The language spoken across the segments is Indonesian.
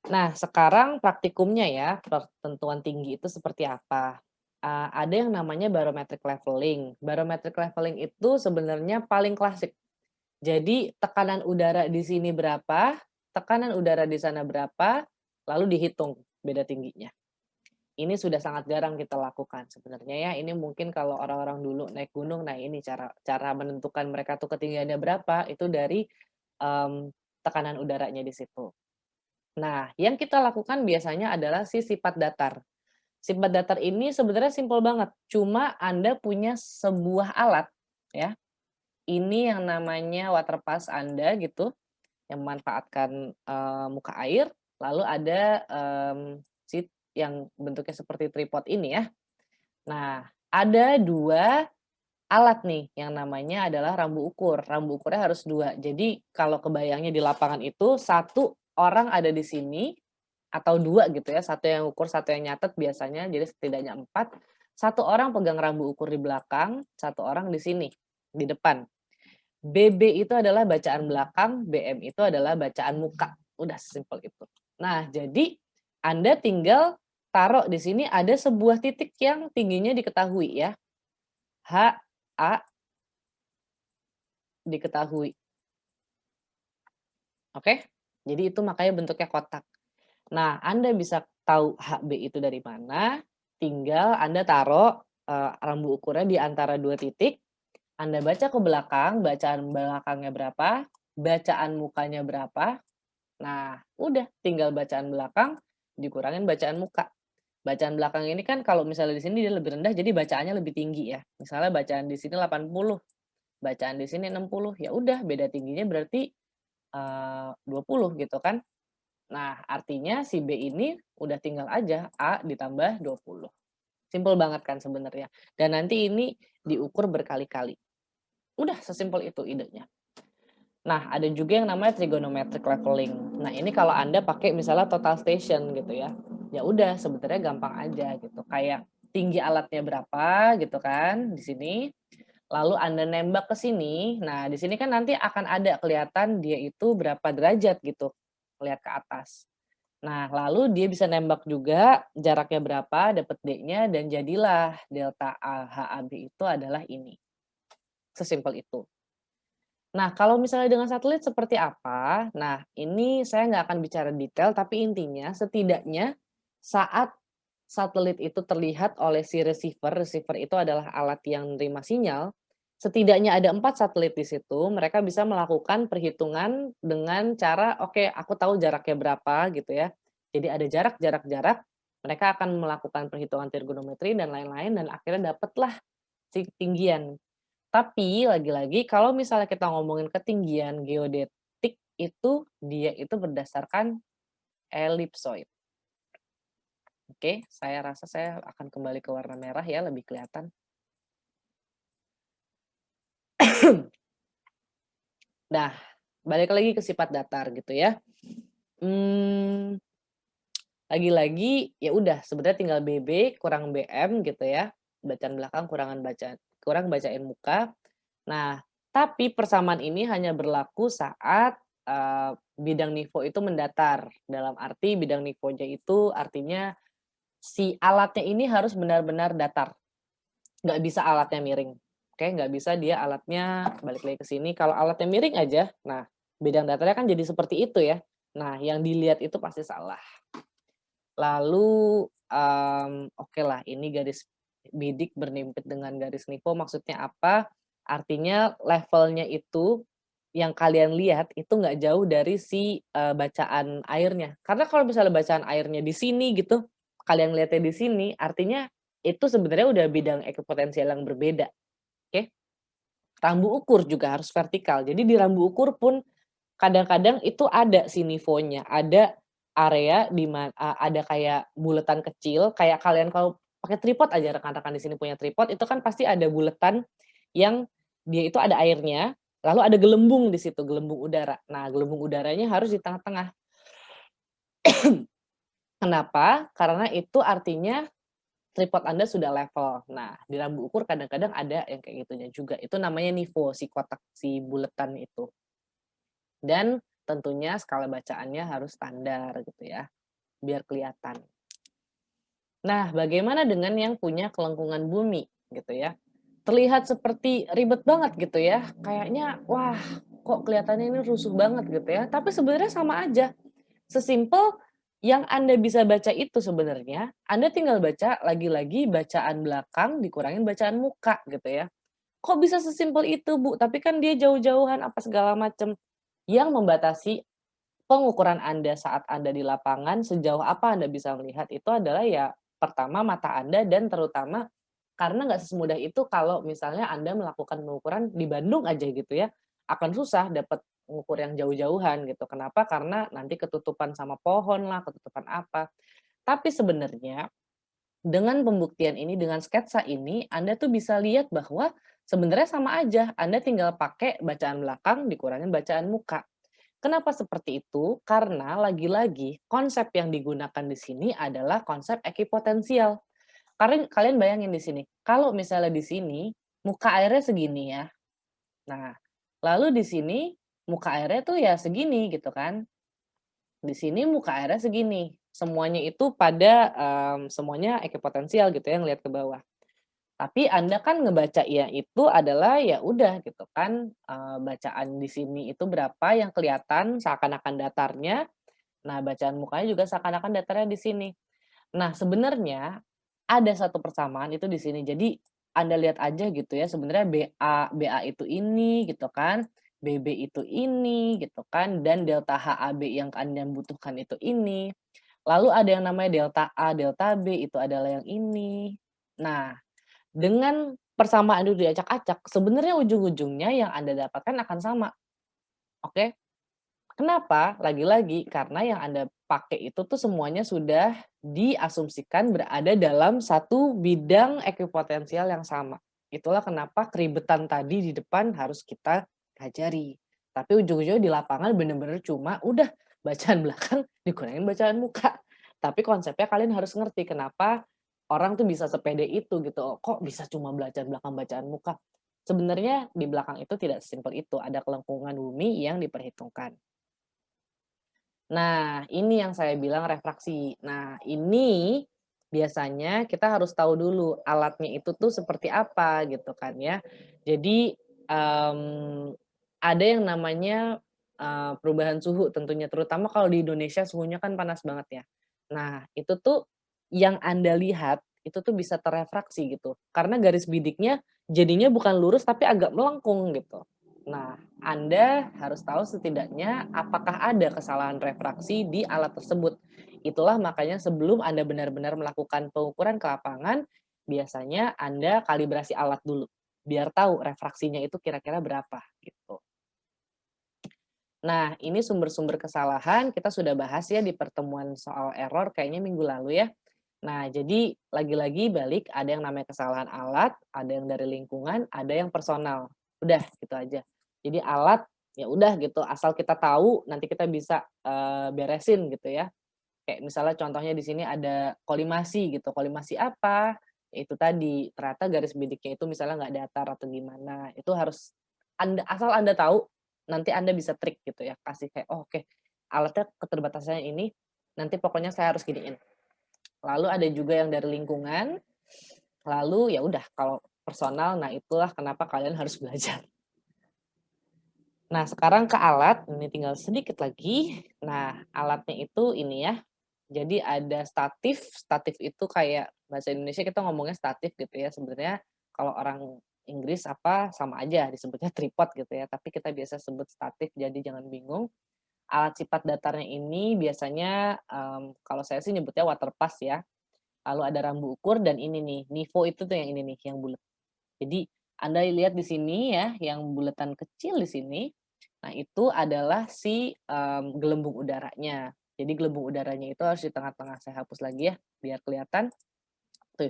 Nah, sekarang praktikumnya ya, pertentuan tinggi itu seperti apa? Ada yang namanya barometric leveling. Barometric leveling itu sebenarnya paling klasik. Jadi tekanan udara di sini berapa, tekanan udara di sana berapa, lalu dihitung beda tingginya. Ini sudah sangat jarang kita lakukan sebenarnya ya. Ini mungkin kalau orang-orang dulu naik gunung, nah ini cara cara menentukan mereka tuh ketinggiannya berapa, itu dari, tekanan udaranya di situ. Nah, yang kita lakukan biasanya adalah si sifat datar. Sifat datar ini sebenarnya simpel banget, cuma Anda punya sebuah alat ya, ini yang namanya water pass Anda gitu, yang memanfaatkan, muka air, lalu ada, seat yang bentuknya seperti tripod ini ya. Nah, ada 2 alat nih yang namanya adalah rambu ukur. Rambu ukurnya harus 2. Jadi kalau kebayangnya di lapangan itu, satu orang ada di sini atau 2 gitu ya, satu yang ukur, satu yang nyatet biasanya, jadi setidaknya 4. Satu orang pegang rambu ukur di belakang, satu orang di sini, di depan. BB itu adalah bacaan belakang, BM itu adalah bacaan muka. Udah sesimpel itu. Nah, jadi Anda tinggal taruh di sini ada sebuah titik yang tingginya diketahui ya. H, A diketahui, oke? Jadi itu makanya bentuknya kotak. Nah, Anda bisa tahu HB itu dari mana, tinggal Anda taruh, rambu ukurnya di antara 2 titik, Anda baca ke belakang, bacaan belakangnya berapa, bacaan mukanya berapa. Nah, udah tinggal bacaan belakang dikurangin bacaan muka. Bacaan belakang ini kan kalau misalnya di sini dia lebih rendah, jadi bacaannya lebih tinggi ya. Misalnya bacaan di sini 80, bacaan di sini 60, ya udah beda tingginya berarti, 20 gitu kan. Nah, artinya si B ini udah tinggal aja A ditambah 20. Simpel banget kan sebenarnya. Dan nanti ini diukur berkali-kali. Udah sesimpel itu idenya. Nah, ada juga yang namanya trigonometric leveling. Nah, ini kalau Anda pakai misalnya total station gitu ya. Ya udah sebenarnya gampang aja gitu. Kayak tinggi alatnya berapa gitu kan di sini. Lalu Anda nembak ke sini. Nah, di sini kan nanti akan ada kelihatan dia itu berapa derajat gitu. Lihat ke atas. Nah, lalu dia bisa nembak juga jaraknya berapa, dapat D-nya, dan jadilah delta A HAB itu adalah ini. Sesimpel itu. Nah, kalau misalnya dengan satelit seperti apa? Nah, ini saya nggak akan bicara detail, tapi intinya setidaknya saat satelit itu terlihat oleh si receiver, receiver itu adalah alat yang menerima sinyal, setidaknya ada 4 satelit di situ, mereka bisa melakukan perhitungan dengan cara, "Oke, aku tahu jaraknya berapa," gitu ya. Jadi ada jarak jarak jarak, mereka akan melakukan perhitungan trigonometri dan lain-lain dan akhirnya dapatlah si ketinggian. Tapi lagi-lagi kalau misalnya kita ngomongin ketinggian geodetik itu, dia itu berdasarkan elipsoid. Oke, saya rasa saya akan kembali ke warna merah ya, lebih kelihatan. Nah, balik lagi ke sifat datar gitu ya. Mmm, lagi-lagi ya udah sebenarnya tinggal BB kurang BM gitu ya, bacaan belakang kurang bacain muka. Nah, tapi persamaan ini hanya berlaku saat, bidang nifo itu mendatar. Dalam arti bidang nifonya itu artinya si alatnya ini harus benar-benar datar, nggak bisa alatnya miring. Oke, nggak bisa dia alatnya balik lagi ke sini, kalau alatnya miring aja, nah bidang datarnya kan jadi seperti itu ya. Nah, yang dilihat itu pasti salah. Lalu, okelah ini garis bidik bernimpit dengan garis nifo maksudnya apa? Artinya levelnya itu yang kalian lihat itu nggak jauh dari si, bacaan airnya. Karena kalau misalnya bacaan airnya di sini gitu, kalian lihatnya di sini, artinya itu sebenarnya udah bidang ekuipotensial yang berbeda, oke? Rambu ukur juga harus vertikal. Jadi di rambu ukur pun kadang-kadang itu ada si nivonya, ada area ada kayak buletan kecil, kayak kalian kalau pakai tripod aja rekan-rekan di sini punya tripod, itu kan pasti ada buletan yang dia itu ada airnya, lalu ada gelembung di situ, gelembung udara. Nah, gelembung udaranya harus di tengah-tengah. Kenapa? Karena itu artinya tripod Anda sudah level. Nah, di rambu ukur kadang-kadang ada yang kayak gitunya juga. Itu namanya nivo, si kotak, si buletan itu. Dan tentunya skala bacaannya harus standar gitu ya. biar kelihatan. Nah, bagaimana dengan yang punya kelengkungan bumi gitu ya? Terlihat seperti ribet banget gitu ya, kayaknya, wah kok kelihatannya ini rusuh banget gitu ya, tapi sebenarnya sama aja. Sesimpel yang Anda bisa baca itu sebenarnya, Anda tinggal baca lagi-lagi bacaan belakang dikurangin bacaan muka gitu ya. Kok bisa sesimpel itu, Bu? Tapi kan dia jauh-jauhan apa segala macam. Yang membatasi pengukuran Anda saat Anda di lapangan, sejauh apa Anda bisa melihat itu adalah ya pertama mata Anda dan terutama karena nggak sesemudah itu kalau misalnya Anda melakukan pengukuran di Bandung aja gitu ya, akan susah dapat mengukur yang jauh-jauhan gitu. Kenapa? Karena nanti ketutupan sama pohon lah, ketutupan apa. Tapi sebenarnya dengan pembuktian ini, dengan sketsa ini, Anda tuh bisa lihat bahwa sebenarnya sama aja, Anda tinggal pakai bacaan belakang dikurangin bacaan muka. Kenapa seperti itu? Karena lagi-lagi konsep yang digunakan di sini adalah konsep ekipotensial. Kalian bayangin di sini, kalau misalnya di sini muka airnya segini ya. Nah, lalu di sini muka airnya tuh ya segini gitu kan. Di sini muka airnya segini. Semuanya itu pada semuanya ekipotensial gitu ya ngelihat ke bawah. Tapi Anda kan ngebaca ya itu adalah ya udah gitu kan, bacaan di sini itu berapa yang kelihatan seakan-akan datarnya. Nah, bacaan mukanya juga seakan-akan datarnya di sini. Nah, sebenarnya ada satu persamaan itu di sini. Jadi Anda lihat aja gitu ya, sebenarnya BA itu ini gitu kan, BB itu ini gitu kan, dan delta HAB yang Anda butuhkan itu ini. Lalu ada yang namanya delta A, delta B itu adalah yang ini. Nah, dengan persamaan itu diacak-acak, sebenarnya ujung-ujungnya yang Anda dapatkan akan sama, oke? Kenapa? Lagi-lagi karena yang Anda pakai itu tuh semuanya sudah diasumsikan berada dalam satu bidang ekipotensial yang sama. Itulah kenapa keribetan tadi di depan harus kita pelajari. Tapi ujung-ujungnya di lapangan bener-bener cuma udah bacaan belakang dikurangin bacaan muka. Tapi konsepnya kalian harus ngerti kenapa orang tuh bisa sepede itu gitu. Oh, kok bisa cuma bacaan belakang bacaan muka? Sebenarnya di belakang itu tidak sesimpel itu, ada kelengkungan bumi yang diperhitungkan. Nah, ini yang saya bilang refraksi. Nah, ini biasanya kita harus tahu dulu alatnya itu tuh seperti apa gitu kan ya. Jadi, mmm, ada yang namanya, perubahan suhu tentunya terutama kalau di Indonesia suhunya kan panas banget ya. Nah, itu tuh yang Anda lihat itu tuh bisa terefraksi gitu, karena garis bidiknya jadinya bukan lurus tapi agak melengkung gitu. Nah, Anda harus tahu setidaknya apakah ada kesalahan refraksi di alat tersebut. Itulah makanya sebelum Anda benar-benar melakukan pengukuran ke lapangan, biasanya Anda kalibrasi alat dulu, biar tahu refraksinya itu kira-kira berapa, gitu. Nah, ini sumber-sumber kesalahan kita sudah bahas ya di pertemuan soal error kayaknya minggu lalu ya. Nah, jadi lagi-lagi balik ada yang namanya kesalahan alat, ada yang dari lingkungan, ada yang personal. Udah gitu aja. Jadi alat ya udah gitu, asal kita tahu nanti kita bisa beresin gitu ya. Kayak misalnya contohnya di sini ada kolimasi gitu. Kolimasi apa? Ya itu tadi, ternyata garis bidiknya itu misalnya nggak datar atau gimana. Itu harus asal Anda tahu, nanti Anda bisa trik gitu ya, kasih kayak, "Oh, oke, alatnya keterbatasannya ini, nanti pokoknya saya harus giniin." Lalu ada juga yang dari lingkungan, lalu ya udah kalau personal, nah itulah kenapa kalian harus belajar. Nah, sekarang ke alat, ini tinggal sedikit lagi. Nah, alatnya itu ini ya, jadi ada statif, statif itu kayak bahasa Indonesia kita ngomongnya statif gitu ya, sebenarnya kalau orang Inggris apa, sama aja disebutnya tripod gitu ya, tapi kita biasa sebut statif, jadi jangan bingung. Alat sifat datarnya ini biasanya, kalau saya sih nyebutnya water pass ya, lalu ada rambu ukur dan ini nih, NIVO itu tuh yang ini nih, yang bulet. Jadi Anda lihat di sini ya, yang buletan kecil di sini, nah itu adalah si, gelembung udaranya. Jadi gelembung udaranya itu harus di tengah-tengah, saya hapus lagi ya, biar kelihatan. Tuh,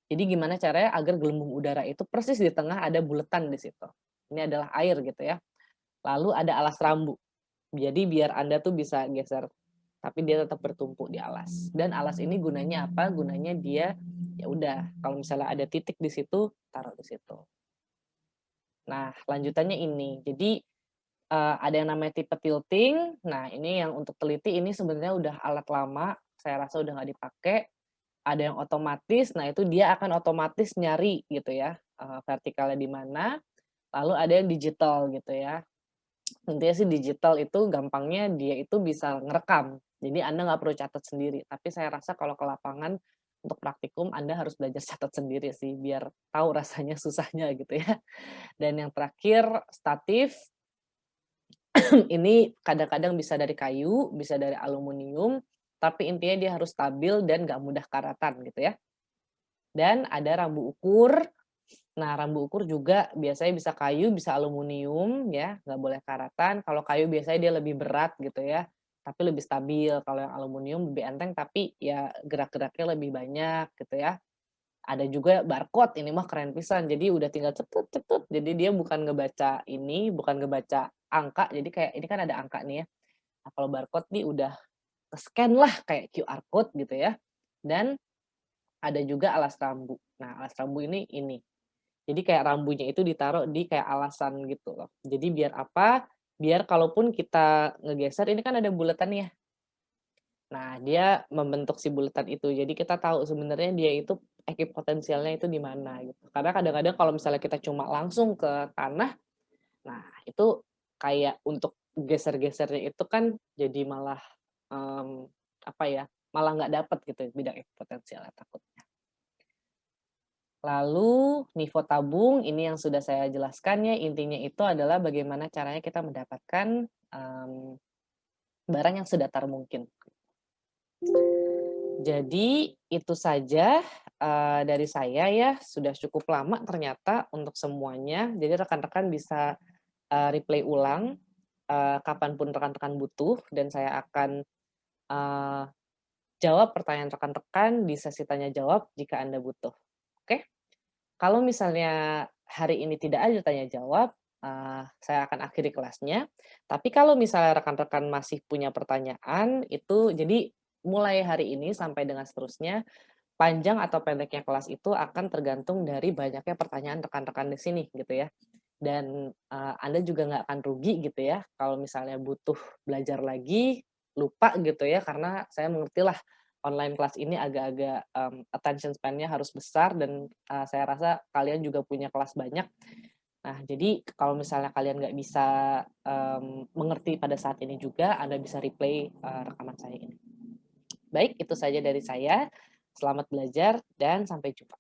jadi gimana caranya agar gelembung udara itu persis di tengah ada buletan di situ. Ini adalah air gitu ya. Lalu ada alas rambu, jadi biar Anda tuh bisa geser, tapi dia tetap bertumpuk di alas. Dan alas ini gunanya apa? Gunanya dia, ya udah kalau misalnya ada titik di situ, taruh di situ. Nah, lanjutannya ini. Jadi, ada yang namanya tipe tilting. Nah, ini yang untuk teliti ini sebenarnya udah alat lama, saya rasa udah nggak dipakai, ada yang otomatis, nah itu dia akan otomatis nyari gitu ya, vertikalnya di mana, lalu ada yang digital gitu ya. Intinya sih digital itu gampangnya dia itu bisa ngerekam, jadi Anda nggak perlu catat sendiri, tapi saya rasa kalau ke lapangan untuk praktikum Anda harus belajar catat sendiri sih, biar tahu rasanya susahnya gitu ya. Dan yang terakhir statif, ini kadang-kadang bisa dari kayu, bisa dari aluminium, tapi intinya dia harus stabil dan nggak mudah karatan gitu ya. Dan ada rambu ukur. Nah, rambu ukur juga biasanya bisa kayu, bisa aluminium ya, nggak boleh karatan. Kalau kayu biasanya dia lebih berat gitu ya, tapi lebih stabil. Kalau yang aluminium lebih enteng tapi ya gerak-geraknya lebih banyak gitu ya. Ada juga barcode, ini mah keren pisan. Jadi udah tinggal cetut cetut, jadi dia bukan ngebaca ini, bukan ngebaca angka, jadi kayak ini kan ada angka nih ya. Nah, kalau barcode nih udah ke-scan lah kayak QR code gitu ya. Dan ada juga alas rambu. Nah, alas rambu ini. Jadi kayak rambunya itu ditaruh di kayak alasan gitu loh. Jadi biar apa, biar kalaupun kita ngegeser ini kan ada buletannya. Nah, dia membentuk si buletan itu. Jadi kita tahu sebenarnya dia itu ekipotensialnya itu di mana gitu. Karena kadang-kadang kalau misalnya kita cuma langsung ke tanah, nah itu kayak untuk geser-gesernya itu kan jadi malah, apa ya, malah nggak dapet gitu bidang ekipotensialnya takutnya. Lalu Nivo tabung ini yang sudah saya jelaskan ya, intinya itu adalah bagaimana caranya kita mendapatkan, barang yang sedatar mungkin. Jadi itu saja, dari saya ya, sudah cukup lama ternyata untuk semuanya. Jadi rekan-rekan bisa, replay ulang, kapan pun rekan-rekan butuh dan saya akan, eee, jawab pertanyaan rekan-rekan di sesi tanya jawab jika Anda butuh. Oke? Kalau misalnya hari ini tidak ada tanya jawab, saya akan akhiri kelasnya. Tapi kalau misalnya rekan-rekan masih punya pertanyaan, itu jadi mulai hari ini sampai dengan seterusnya, panjang atau pendeknya kelas itu akan tergantung dari banyaknya pertanyaan rekan-rekan di sini gitu ya. Dan, Anda juga nggak akan rugi gitu ya, kalau misalnya butuh belajar lagi, lupa gitu ya, karena saya mengertilah online kelas ini agak-agak, attention span-nya harus besar dan, saya rasa kalian juga punya kelas banyak. Nah, jadi kalau misalnya kalian nggak bisa, mengerti pada saat ini juga, Anda bisa replay, rekaman saya ini. Baik, itu saja dari saya. Selamat belajar dan sampai jumpa.